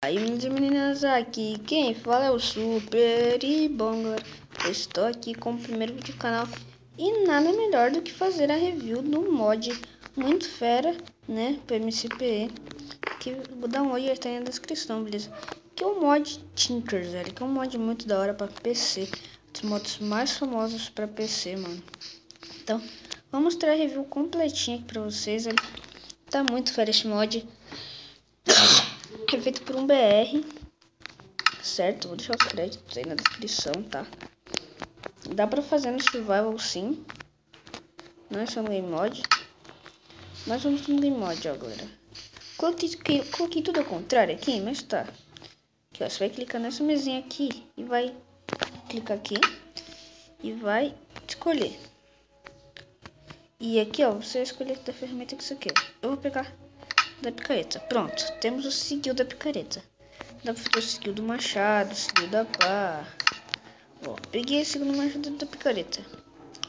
Aí, meninos e meninas, aqui quem fala é o Super. E bom, galera, eu estou aqui com o primeiro vídeo do canal e nada melhor do que fazer a review do mod muito fera, né, PMCPE, que vou dar um oi, está aí na descrição, beleza? Que é o mod Tinker, velho, que é um mod muito da hora para PC, um dos mods mais famosos para PC, mano. Então, vou mostrar a review completinha aqui para vocês, velho. Tá muito fera esse mod. É feito por um BR, certo? Vou deixar os créditos aí na descrição, tá? Dá pra fazer no survival sim. Não é só no game mod. Mas vamos no game mod, ó, galera. Coloquei tudo ao contrário aqui, mas tá. Aqui, ó, você vai clicar nessa mesinha aqui e vai clicar aqui e vai escolher. E aqui, ó, você vai escolher da ferramenta que você quer. Eu vou pegar da picareta. Pronto, temos o skill da picareta. Dá pra fazer o skill do machado, o skill da pá. Ó, peguei esse segundo machado da picareta.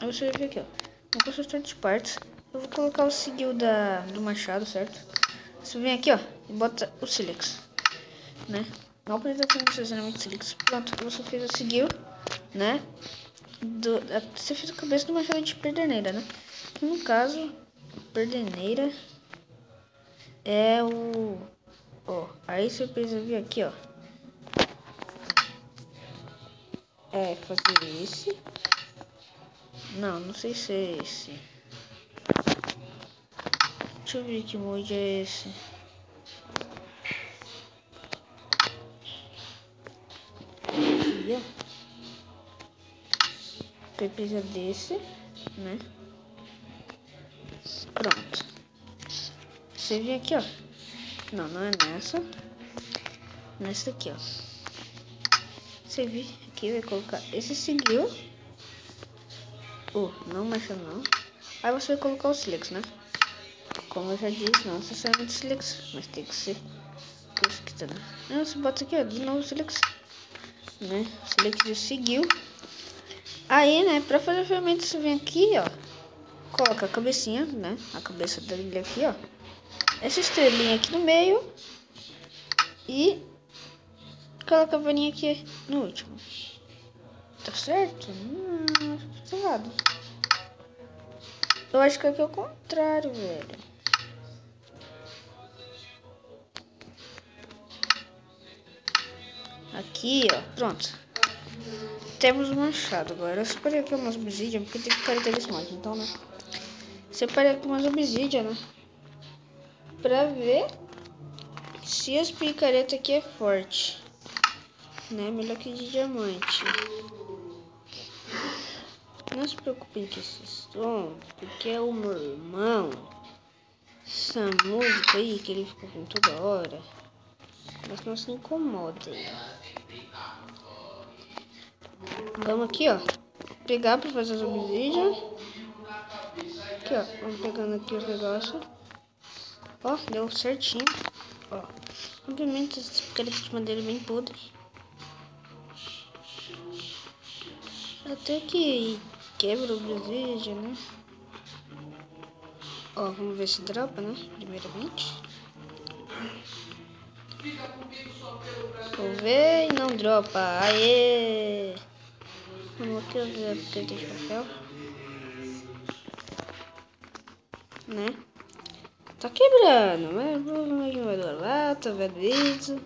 Aí você vai ver aqui, ó. No construtor de partes, eu vou colocar o skill do machado, certo? Você vem aqui, ó, e bota o silex, né? Não precisa ser necessariamente silex. Pronto, você fez o skill, né? Você fez a cabeça do machado de perdeneira, né? Que no caso, perdeneira é o... Ó, aí você precisa vir aqui, ó. É, fazer esse. Não sei se é esse. Deixa eu ver que mod é esse. Aqui, ó. Precisa desse, né? Pronto. Você vem aqui, ó. Não é nessa. Nessa aqui, ó. Você vem aqui, vai colocar esse seguiu. Não mexa não. Aí você vai colocar o silex, né? Como eu já disse, não necessariamente silex, mas tem que ser pesquisa, né? Aí você bota aqui, ó, de novo silex, né? Silex de seguiu. Aí, né, pra fazer a ferramenta você vem aqui, ó. Coloca a cabecinha, né? A cabeça dele aqui, ó. Essa estrelinha aqui no meio. E coloca a varinha aqui no último. Tá certo? Acho que tá errado. Eu acho que aqui é o contrário, velho. Aqui, ó. Pronto. Temos o machado agora. Eu separei aqui umas obsidian, porque tem que carregar esse mod. Então, né? Separei aqui umas obsidian, né? Pra ver se as picaretas aqui é forte. Né? Melhor que de diamante. Não se preocupem com esse som, porque é o meu irmão. Essa música aí que ele fica com toda hora. Mas não se incomoda. Vamos aqui, ó. Pegar pra fazer as obsidian. Aqui, ó. Vamos pegando aqui os negócios. Ó, deu certinho. Ó. Obviamente esse picareta de madeira é bem podre. Até que quebra o obsidian, né? Ó, vamos ver se dropa, né? Primeiramente. Vou ver e não dropa. Aê! Vamos aqui ver a picareta de papel. Né? Tá quebrando, mas provavelmente não vai durar. Tá vendo isso?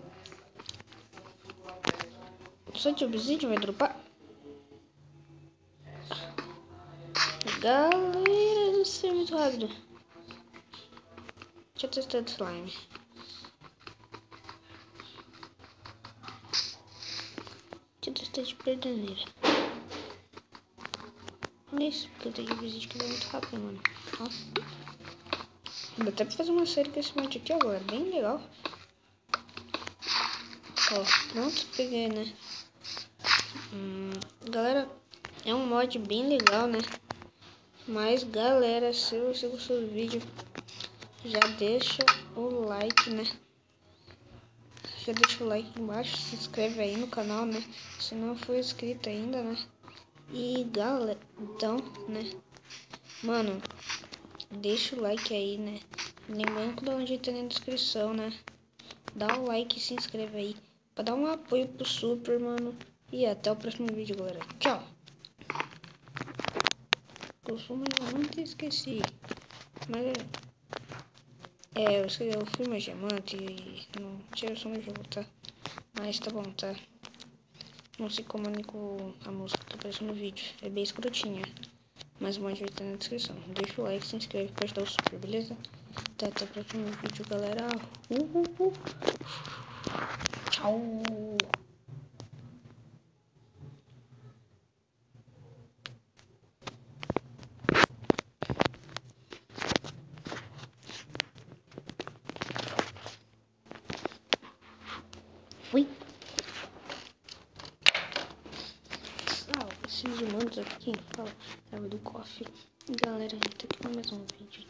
Só de obsidian vai dropar. Galera, não sei muito rápido. Deixa eu testar o slime. Deixa eu testar de perdeneira. Olha isso, porque eu tenho de obsidian que vai muito rápido, mano. Ó. Dá até pra fazer uma série com esse mod aqui agora, bem legal. Ó, pronto, peguei, né? Galera, é um mod bem legal, né? Mas, galera, se você gostou do vídeo, já deixa o like, né? Já deixa o like aqui embaixo, se inscreve aí no canal, né? Se não for inscrito ainda, né? E, galera, então, né? Mano, deixa o like aí, né? Lembrando que dá um jeito na descrição, né? dá o like e se inscreve aí pra dar um apoio pro Super, mano. E até o próximo vídeo, galera. Tchau! Eu sou uma diamante e esqueci. Mas eu fui mais diamante e não tirei o som do jogo, tá? Mas tá bom, tá? Não se comane com a música que tá aparecendo no vídeo. É bem escrotinha. Mas o mod vai estar na descrição. Deixa o like, se inscreve pra ajudar o Super, beleza? Até o próximo vídeo, galera. Tchau! Fui! Esses humanos aqui, quem fala, sabe do cofre. Galera, a gente tá aqui no mais um vídeo.